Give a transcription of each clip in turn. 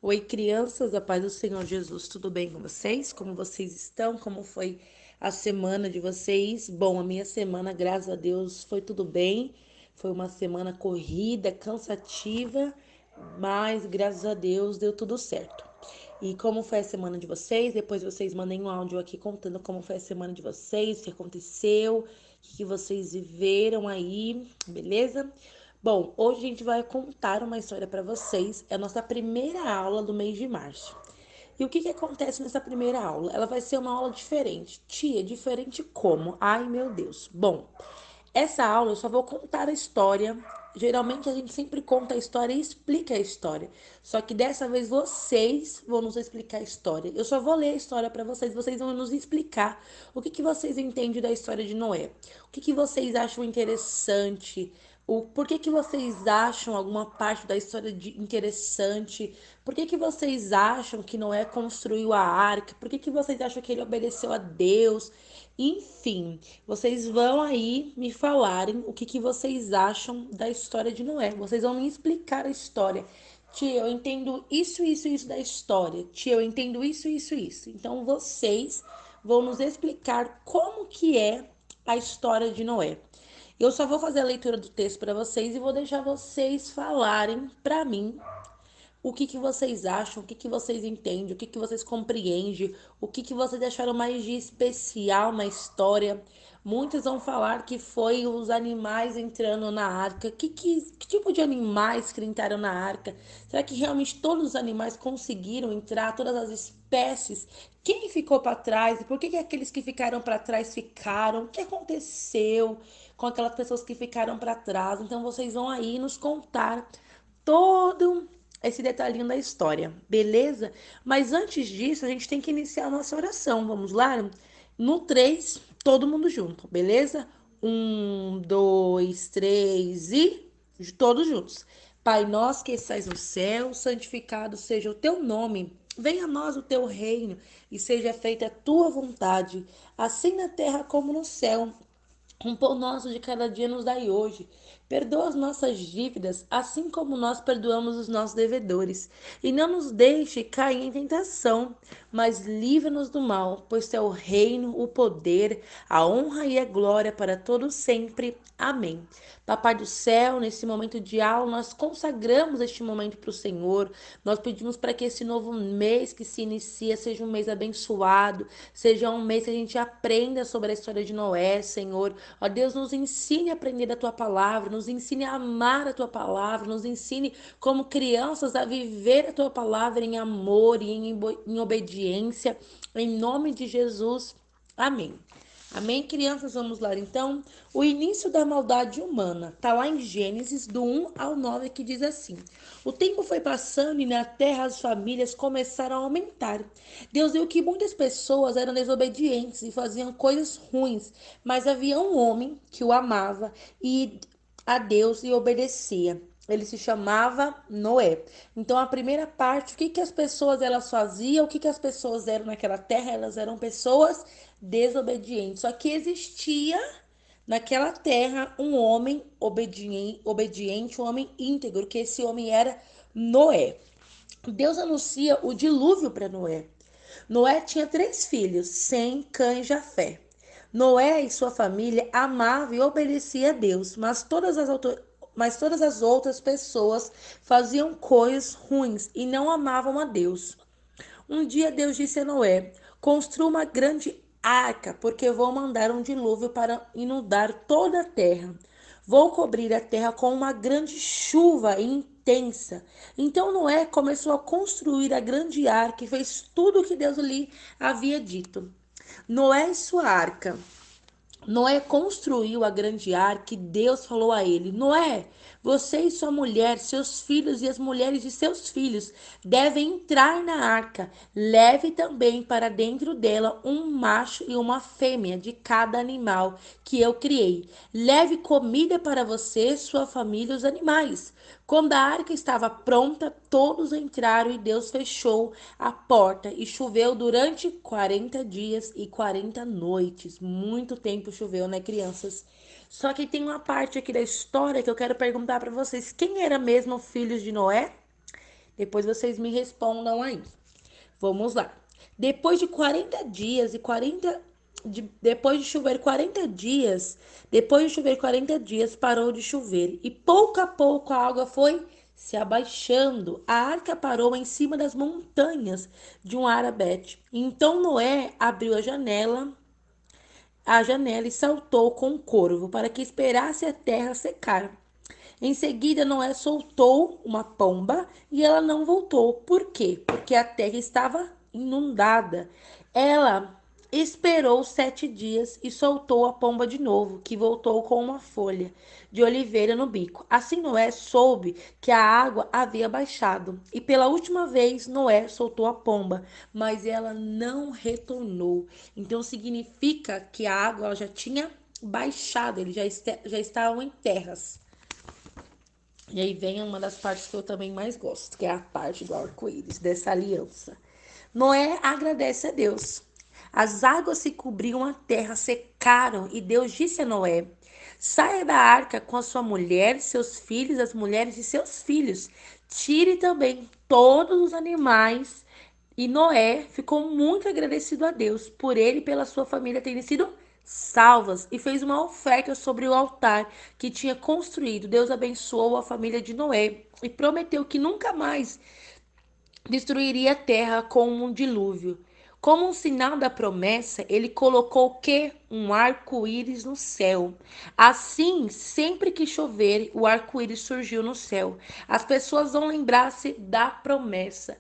Oi, crianças, a paz do Senhor Jesus, tudo bem com vocês? Como vocês estão? Como foi a semana de vocês? Bom, a minha semana, graças a Deus, foi tudo bem. Foi uma semana corrida, cansativa, mas graças a Deus deu tudo certo. E como foi a semana de vocês? Depois vocês mandem um áudio aqui contando como foi a semana de vocês, o que aconteceu, o que vocês viveram aí, beleza? Bom, hoje a gente vai contar uma história para vocês. É a nossa primeira aula do mês de março. E o que que acontece nessa primeira aula? Ela vai ser uma aula diferente. Tia, diferente como? Ai, meu Deus. Bom, essa aula eu só vou contar a história. Geralmente a gente sempre conta a história e explica a história. Só que dessa vez vocês vão nos explicar a história. Eu só vou ler a história para vocês, vocês vão nos explicar o que que vocês entendem da história de Noé. O que que vocês acham interessante? Por que que vocês acham alguma parte da história interessante? Por que que vocês acham que Noé construiu a arca? Por que que vocês acham que ele obedeceu a Deus? Enfim, vocês vão aí me falarem o que que vocês acham da história de Noé. Vocês vão me explicar a história. Tia, eu entendo isso da história. Tia, eu entendo isso. Então vocês vão nos explicar como que é a história de Noé. Eu só vou fazer a leitura do texto para vocês e vou deixar vocês falarem para mim o que que vocês acham, o que que vocês entendem, o que que vocês compreendem, o que que vocês acharam mais de especial na história. Muitos vão falar que foi os animais entrando na arca. Que tipo de animais que entraram na arca? Será que realmente todos os animais conseguiram entrar, todas as espécies? Quem ficou para trás? Por que que aqueles que ficaram para trás ficaram? O que aconteceu com aquelas pessoas que ficaram para trás? Então vocês vão aí nos contar todo esse detalhinho da história, beleza? Mas antes disso, a gente tem que iniciar a nossa oração. Vamos lá? No 3, todo mundo junto, beleza? Um, dois, três e todos juntos. Pai nosso que estais no céu, santificado seja o teu nome. Venha a nós o teu reino e seja feita a tua vontade, assim na terra como no céu. O pão nosso de cada dia nos dai hoje. Perdoa as nossas dívidas, assim como nós perdoamos os nossos devedores. E não nos deixe cair em tentação, mas livra-nos do mal, pois teu é o reino, o poder, a honra e a glória para todos sempre. Amém. Papai do céu, nesse momento de aula, nós consagramos este momento para o Senhor. Nós pedimos para que esse novo mês que se inicia seja um mês abençoado, seja um mês que a gente aprenda sobre a história de Noé, Senhor. Ó Deus, nos ensine a aprender a tua palavra, nos ensine a amar a tua palavra, nos ensine como crianças a viver a tua palavra em amor e em obediência. Em nome de Jesus. Amém. Amém, crianças? Vamos lá então. O início da maldade humana está lá em Gênesis, do 1 ao 9, que diz assim: O tempo foi passando e na terra as famílias começaram a aumentar. Deus viu que muitas pessoas eram desobedientes e faziam coisas ruins, mas havia um homem que o amava e a Deus e obedecia. Ele se chamava Noé. Então a primeira parte, o que que as pessoas elas faziam, o que que as pessoas eram naquela terra? Elas eram pessoas desobedientes. Só que existia naquela terra um homem obediente, um homem íntegro, que esse homem era Noé. Deus anuncia o dilúvio para Noé. Noé tinha 3 filhos, Sem, Cã e Jafé. Noé e sua família amavam e obedeciam a Deus, mas todas as outras pessoas faziam coisas ruins e não amavam a Deus. Um dia Deus disse a Noé: Construa uma grande arca, porque vou mandar um dilúvio para inundar toda a terra. Vou cobrir a terra com uma grande chuva intensa. Então Noé começou a construir a grande arca e fez tudo o que Deus lhe havia dito. Noé e sua arca. Noé construiu a grande arca e Deus falou a ele: Noé, você e sua mulher, seus filhos e as mulheres de seus filhos devem entrar na arca. Leve também para dentro dela um macho e uma fêmea de cada animal que eu criei. Leve comida para você, sua família e os animais. Quando a arca estava pronta, todos entraram e Deus fechou a porta e choveu durante 40 dias e 40 noites. Muito tempo choveu, né, crianças? Só que tem uma parte aqui da história que eu quero perguntar para vocês. Quem era mesmo filhos de Noé? Depois vocês me respondam aí. Vamos lá. Depois de 40 dias e 40 depois de chover 40 dias, parou de chover e pouco a pouco a água foi se abaixando. A arca parou em cima das montanhas de um Arabete. Então Noé abriu a janela e saltou com o corvo para que esperasse a terra secar. Em seguida, Noé soltou uma pomba e ela não voltou. Por quê? Porque a terra estava inundada. Ela esperou 7 dias e soltou a pomba de novo, que voltou com uma folha de oliveira no bico. Assim, Noé soube que a água havia baixado. E pela última vez, Noé soltou a pomba, mas ela não retornou. Então, significa que a água já tinha baixado, eles já estavam em terras. E aí vem uma das partes que eu também mais gosto, que é a parte do arco-íris, dessa aliança. Noé agradece a Deus. As águas se cobriam a terra, secaram, e Deus disse a Noé: saia da arca com a sua mulher, seus filhos, as mulheres de seus filhos. Tire também todos os animais. E Noé ficou muito agradecido a Deus por ele e pela sua família terem sido salvas e fez uma oferta sobre o altar que tinha construído. Deus abençoou a família de Noé e prometeu que nunca mais destruiria a terra com um dilúvio. Como um sinal da promessa, ele colocou o quê? Um arco-íris no céu. Assim, sempre que chover, o arco-íris surgiu no céu. As pessoas vão lembrar-se da promessa.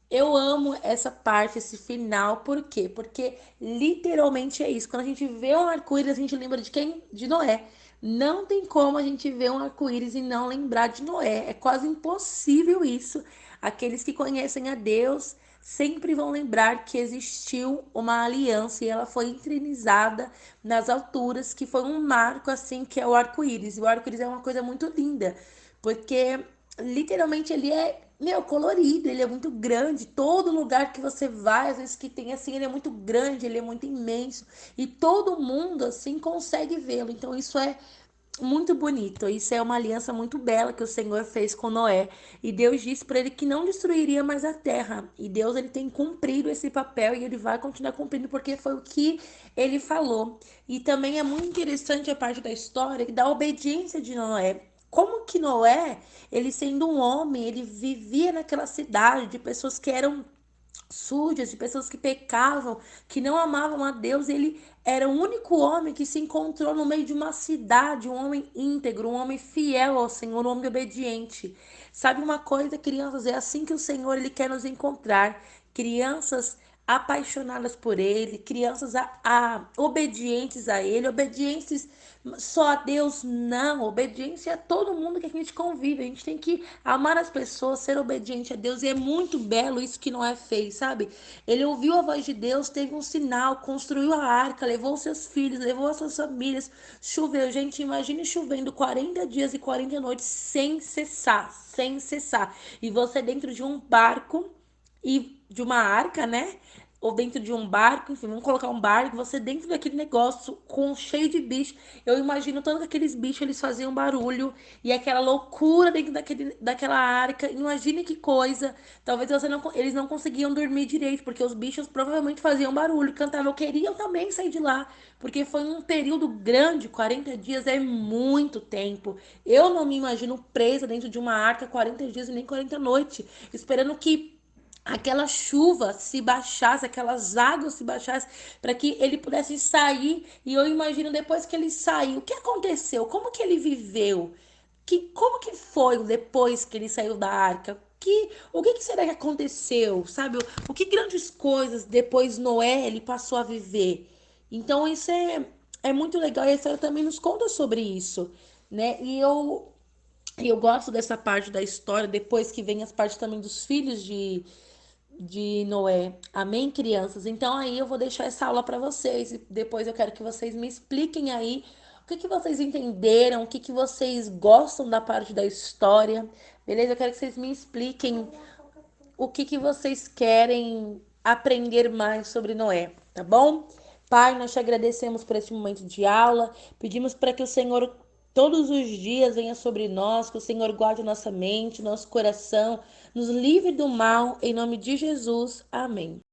Eu amo essa parte, esse final, por quê? Porque literalmente é isso. Quando a gente vê um arco-íris, a gente lembra de quem? De Noé. Não tem como a gente ver um arco-íris e não lembrar de Noé. É quase impossível isso. Aqueles que conhecem a Deus sempre vão lembrar que existiu uma aliança e ela foi entronizada nas alturas, que foi um marco assim, que é o arco-íris. E o arco-íris é uma coisa muito linda, porque literalmente ele é, meu, colorido, ele é muito grande. Todo lugar que você vai, às vezes que tem assim, ele é muito grande, ele é muito imenso. E todo mundo, assim, consegue vê-lo. Então, isso é muito bonito. Isso é uma aliança muito bela que o Senhor fez com Noé. E Deus disse para ele que não destruiria mais a terra. E Deus, ele tem cumprido esse papel e ele vai continuar cumprindo porque foi o que ele falou. E também é muito interessante a parte da história da obediência de Noé. Como que Noé, ele sendo um homem, ele vivia naquela cidade de pessoas que eram sujas, de pessoas que pecavam, que não amavam a Deus. Ele era o único homem que se encontrou no meio de uma cidade, um homem íntegro, um homem fiel ao Senhor, um homem obediente. Sabe uma coisa, crianças? É assim que o Senhor ele quer nos encontrar. Crianças apaixonadas por Ele, crianças obedientes a Ele, obedientes só a Deus, não, obediência a todo mundo que a gente convive. A gente tem que amar as pessoas, ser obediente a Deus, e é muito belo isso que Noé fez, sabe? Ele ouviu a voz de Deus, teve um sinal, construiu a arca, levou seus filhos, levou as suas famílias, choveu. Gente, imagine chovendo 40 dias e 40 noites sem cessar, sem cessar. E você dentro de um barco e de uma arca, né? Ou dentro de um barco, enfim, vamos colocar um barco, você dentro daquele negócio com cheio de bicho. Eu imagino todos aqueles bichos, eles faziam barulho e aquela loucura dentro daquela arca. Imagine que coisa. Talvez eles não conseguiam dormir direito, porque os bichos provavelmente faziam barulho, cantavam. Eu queria também sair de lá, porque foi um período grande, 40 dias é muito tempo. Eu não me imagino presa dentro de uma arca 40 dias e nem 40 noites, esperando que aquela chuva se baixasse, aquelas águas se baixassem, para que ele pudesse sair. E eu imagino depois que ele saiu, o que aconteceu? Como que ele viveu? Como que foi depois que ele saiu da arca? O que será que aconteceu? Sabe? O que grandes coisas depois Noé ele passou a viver? Então isso é muito legal e a história também nos conta sobre isso, né? E eu gosto dessa parte da história, depois que vem as partes também dos filhos de Noé. Amém, crianças? Então aí eu vou deixar essa aula para vocês e depois eu quero que vocês me expliquem aí o que vocês entenderam, o que vocês gostam da parte da história, beleza? Eu quero que vocês me expliquem o que vocês querem aprender mais sobre Noé, tá bom? Pai, nós te agradecemos por esse momento de aula, pedimos para que o Senhor todos os dias venha sobre nós, que o Senhor guarde nossa mente, nosso coração, nos livre do mal, em nome de Jesus. Amém.